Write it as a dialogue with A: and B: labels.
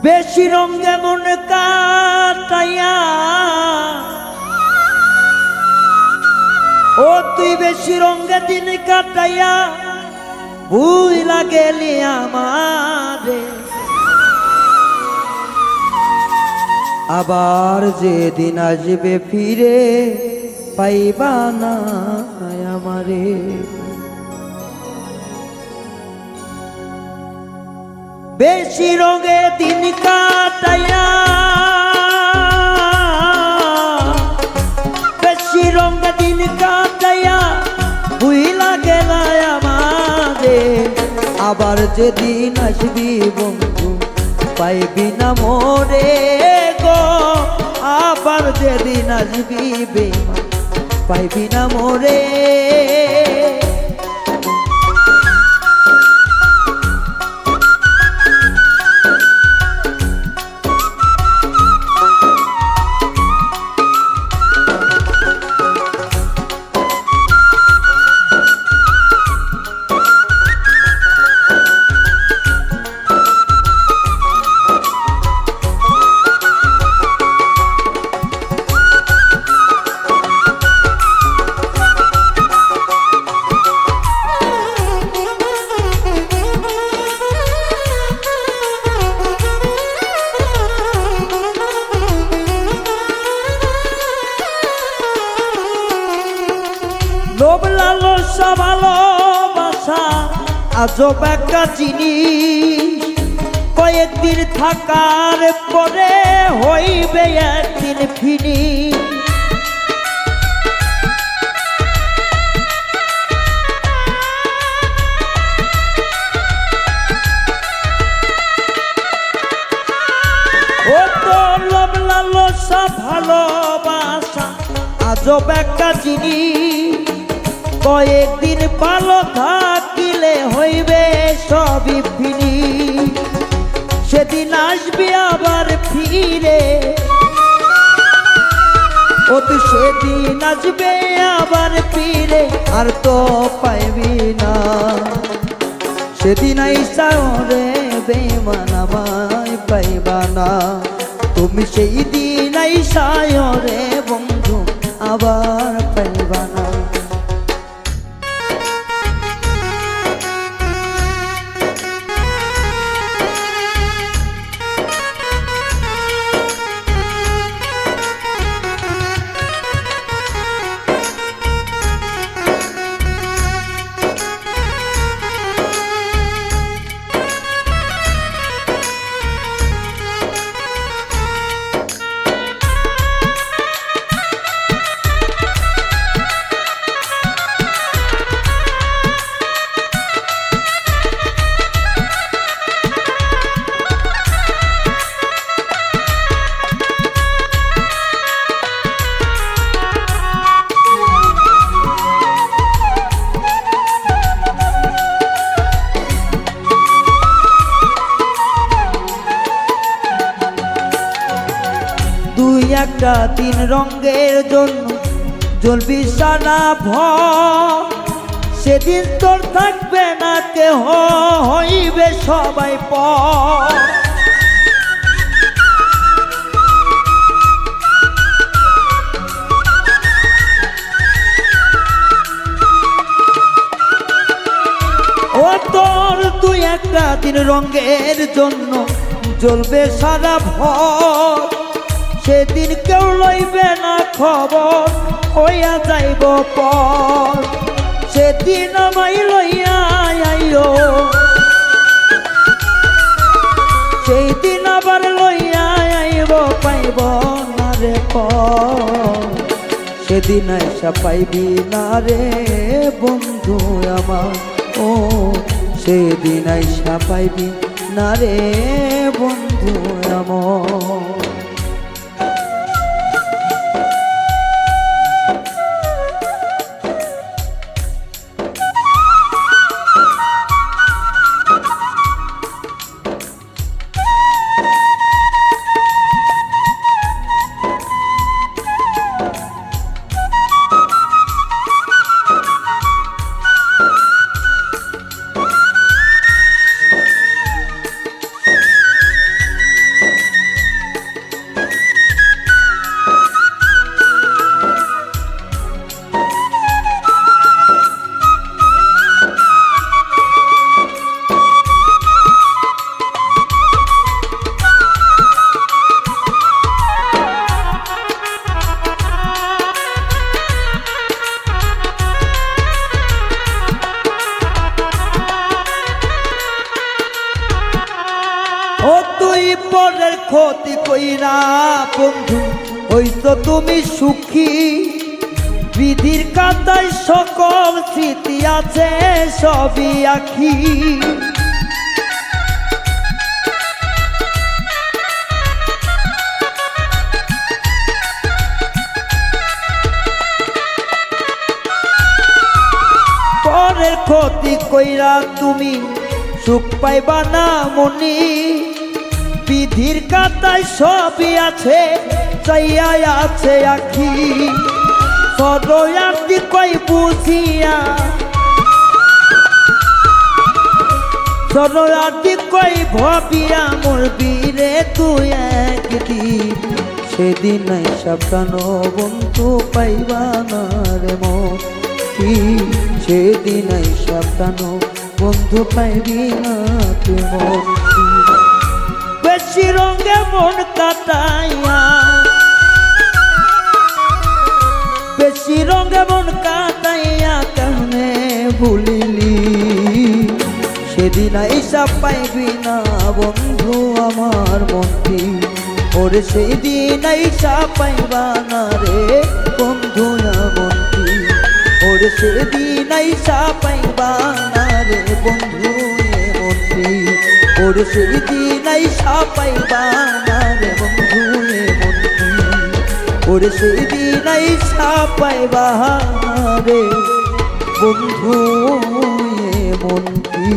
A: বেশি রঙে মন কাটাইয়া ও তুই বেশি রঙে দিন কাটাইয়া ভুইলা গেলি আমারে আবার যেদিন আসবে ফিরে পাইবা না আমারে বেশি রঙে দিন কাটাইয়া বেশি রঙে দিন কাটাইয়া ভুইলা গেলা আমারে আবার যেদিন আসবি বন্ধু পাইবি না মোরে গো আবার যেদিন আসবি বেমা পাইবি না মোরে লোভ লালসা ভালোবাসা আজব একটা জিনিস কয়েকদিন থাকার পরে হইবে একদিন ফিনিশ ও তো লোভ লালসা ভালোবাসা আজব একটা জিনিস কয়েকদিন ভালো থাকিলে হইবে সবই ফিনিশ সেদিন আসবি আবার ফিরে ও তুই সেদিন আসবে আবার ফিরে আর তো পাইবি না সেদিন আইসা রে বেমান আমায় পাইবা না তুমি সেই দিন আইসা রে বন্ধু আবার পাইবা না একটা তিন রঙের জন্য জ্বলবি সারা ভর সেদিন তোর থাকবে না কেহ হইবে সবাই পর ও তোর তুই একটা তিন রঙের জন্য জ্বলবে সারা ভর সেদিন কেউ লইবে না খবর হইয়া যাইব পর সেদিন আমায় লইয়া আইও সেই দিন আবার লইয়া আইব পাইব না রে পর সেদিন আইসা পাইবি না রে বন্ধু আমার ও সেদিন আইসা পাইবি না রে বন্ধু আমার ওই পরের ক্ষতি কইরা বন্ধু ওই তো তুমি সুখী বিধির কাতায় সকল স্মৃতি আছে সবই আঁকি পরের ক্ষতি কইরা তুমি সুখ পাইবা না মনি বিধির কাতায় সবই আছে চাইয়া আছে আঁকি সরয়াতি কই বুঝিয়া সরয়াতি কই ভাবিয়া মোর বীরে তুই একদিন সেদিন নাই সাবধানো বন্ধু পাইবা না রে মতি সেদিন নাই সাবধানো বন্ধু পাইবি না তুই মতি বেশি রঙে মন কাটাইয়া বেশি রঙে মন কাটাইয়া কেমনে ভুলিলি সেদিন হিসাব পাইবি না বন্ধু আমার মন্ত্রী ওরে সেদিন হিসাব পাইবা না রে বন্ধু মন্ত্রী ওরে সেদিন হিসাব পাইবা না রে বন্ধু মন্ত্রী ওরে সেদিন হিসাব পাইবা না রে বন্ধু মন্ত্রী ওরে সেদিন হিসাব পাইবা রে বন্ধু মন্ত্রী